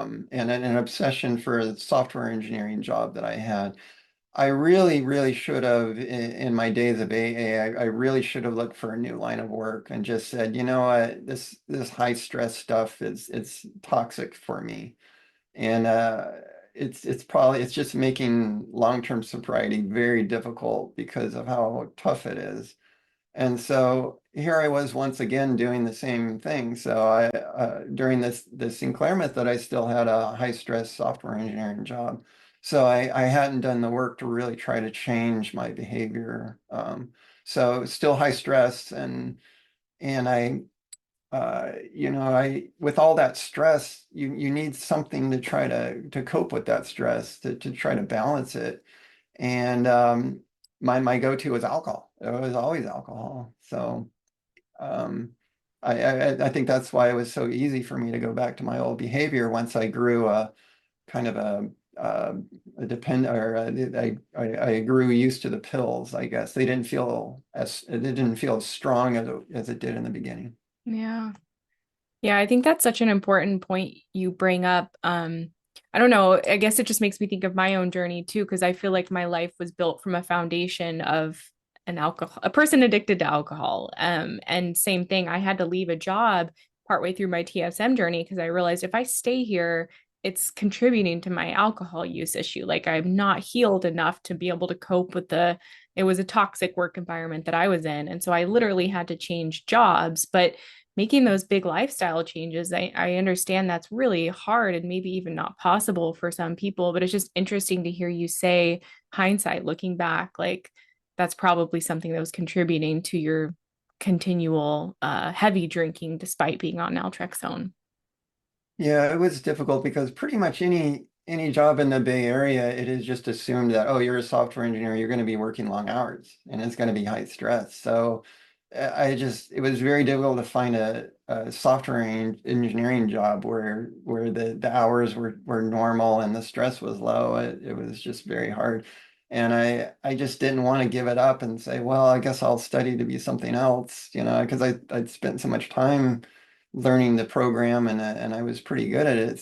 and an obsession for the software engineering job that I had. I really, really should have, in my days of AA, I really should have looked for a new line of work and just said, you know what, this high stress stuff it's toxic for me. And it's just making long-term sobriety very difficult because of how tough it is. And so here I was once again doing the same thing. So during the Sinclair method, I still had a high stress software engineering job. So I hadn't done the work to really try to change my behavior. So still high stress and with all that stress, you need something to try to cope with that stress, to try to balance it. And my go-to was alcohol. It was always alcohol. So um, I think that's why it was so easy for me to go back to my old behavior once I grew a kind of a depend or I grew used to the pills, I guess. It didn't feel as strong as it did in the beginning. Yeah. Yeah, I think that's such an important point you bring up. I don't know, I guess it just makes me think of my own journey too, because I feel like my life was built from a foundation of a person addicted to alcohol. And same thing, I had to leave a job partway through my TSM journey because I realized if I stay here, it's contributing to my alcohol use issue. Like I'm not healed enough to be able to cope with it was a toxic work environment that I was in. And so I literally had to change jobs, but making those big lifestyle changes, I understand that's really hard and maybe even not possible for some people, but it's just interesting to hear you say, hindsight, looking back, like that's probably something that was contributing to your continual heavy drinking despite being on naltrexone. Yeah, it was difficult because pretty much any job in the Bay Area, it is just assumed that, oh, you're a software engineer, you're going to be working long hours and it's going to be high stress. So it was very difficult to find a engineering job where the hours were normal and the stress was low. It was just very hard. And I just didn't want to give it up and say, well, I guess I'll study to be something else, because I'd spent so much time learning the program and I was pretty good at it.